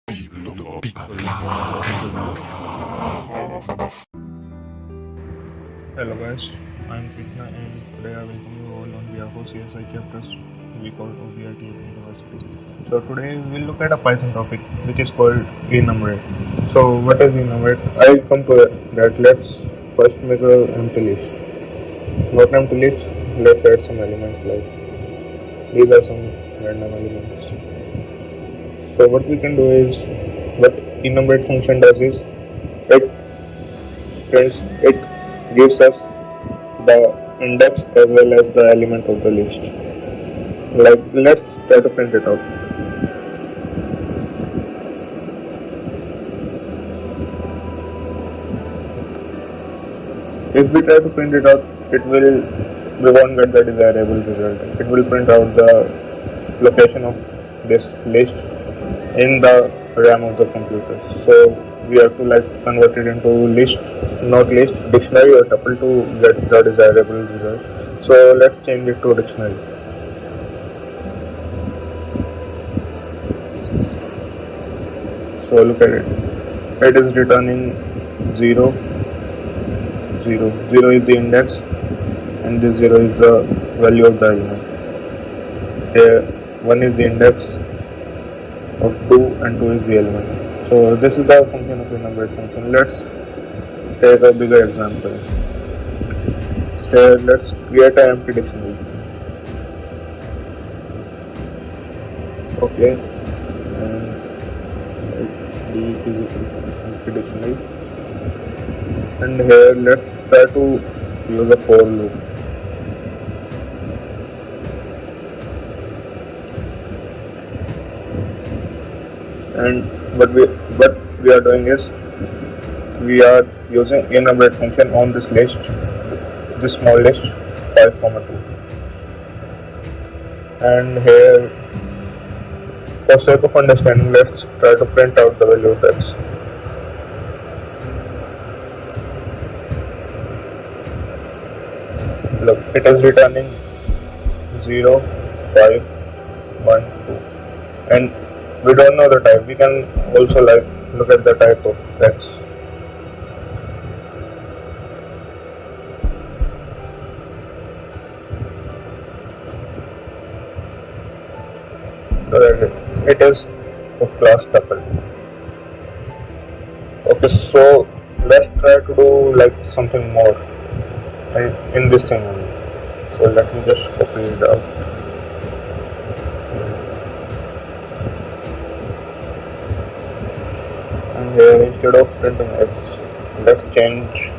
Hello guys, I'm Krishna and today I welcome you all on behalf of CSI chapters we call OBRT at University. So today we'll look at a Python topic which is called enumerate. So what is enumerate? I'll come to that. Let's first make a empty list. Not empty list, let's add some elements like these are some random elements. So what we can do is what enumerate function does is it gives us the index as well as the element of the list. Like let's try to print it out. If we try to print it out, we won't get the desirable result. It will print out the location of this list in the RAM of the computer. So we have to like convert it into list, not list, dictionary or tuple to get the desirable result. So let's change it to a dictionary. So look at it. It is returning 0, 0. 0 is the index and this 0 is the value of the element. Here 1 is the index of 2 and 2 is the element. So this is the function of enumerate function. Let's take a bigger example. Here let's create an empty dictionary. Okay, and d is equal to empty dictionary. And here let's try to use a for loop. And what we are doing is we are using enumerate function on this list, this small list 5, 2. And here, for sake of understanding, let's try to print out the value of x. Look, it is returning 0, 5, 1, 2. And we don't know the type. We can also like look at the type of x. It is of class tuple. Okay, so let's try to do like something more in this thing only. So let me just copy it out. And here instead of printing x, let's change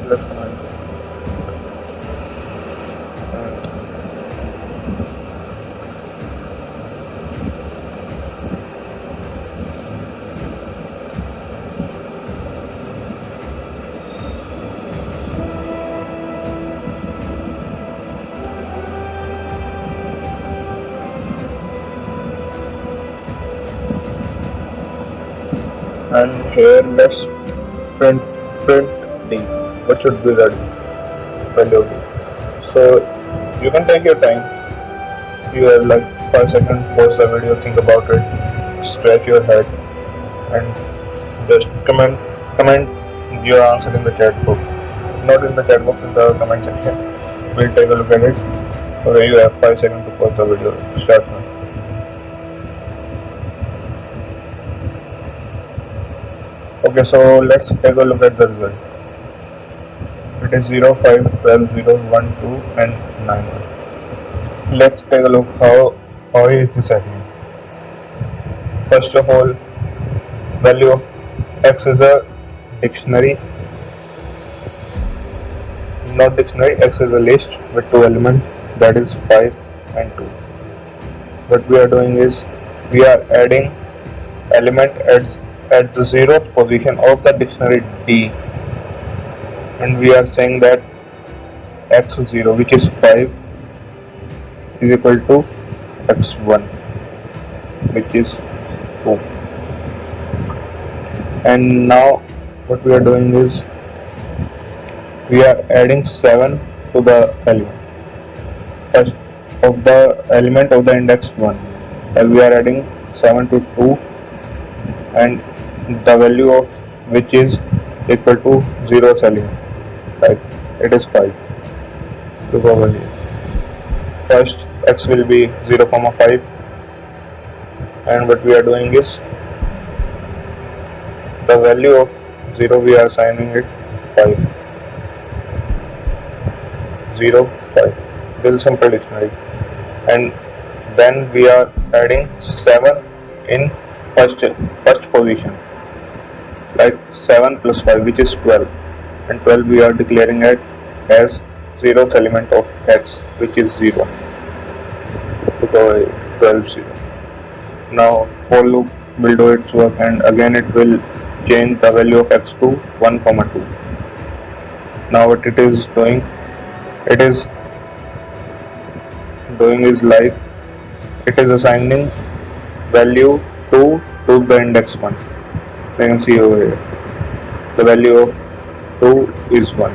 let's comment and here let's print d. What should be the value of d? So you can take your time. You have like 5 seconds, pause the video, think about it, scratch your head, and just comment your answer in the chat box. Not in the chat box, in the comment section. We'll take a look at it. Okay, you have 5 seconds to pause the video. Start now. Okay, so let's take a look at the result. It is 0, 5, 12, 0, 1, 2 and 9. Let's take a look how is this happening. First of all, value of x is a dictionary, not dictionary, x is a list with 2 elements, that is 5 and 2. What we are doing is we are adding element at the 0th position of the dictionary D, and we are saying that x0, which is 5, is equal to x1, which is 2. And now what we are doing is we are adding 7 to the element. First, of the element of the index 1, we are adding 7 to 2, and the value of which is equal to 0th element, like it is 5. Look over here. First x will be 0, 5, and what we are doing is the value of 0 we are assigning it 5. 0, 5. This is simple dictionary. And then we are adding 7 in first position, like 7 plus 5, which is 12, and 12 we are declaring it as 0th element of x, which is 0. So 12, 0. Now for loop will do its work, and again it will change the value of x to 1, 2. Now what it is doing is like it is assigning value 2 to the index 1. You can see over here the value of 2 is 1.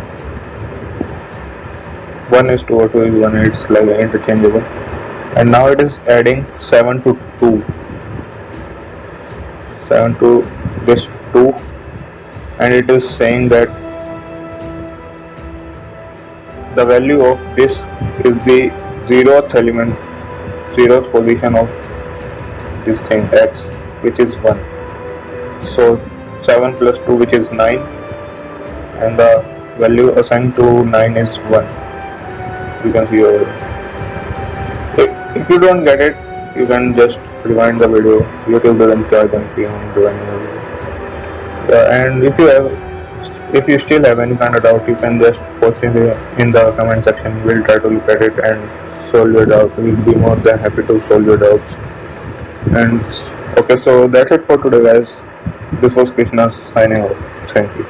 1 is 2 or 2 is 1, it's like interchangeable. And now it is adding 7 to 2. 7 to this 2, and it is saying that the value of this is the 0th element, 0th position of this thing x, which is 1. So 7 plus 2, which is 9, and the value assigned to 9 is 1. You can see over here. If you don't get it, you can just rewind the video. YouTube doesn't charge them fee on rewinding the video. And if you still have any kind of doubt, you can just post in the comment section. We'll try to look at it and solve your doubt. We'll be more than happy to solve your doubts. And okay, so that's it for today, guys. This was Krishna signing off. Thank you.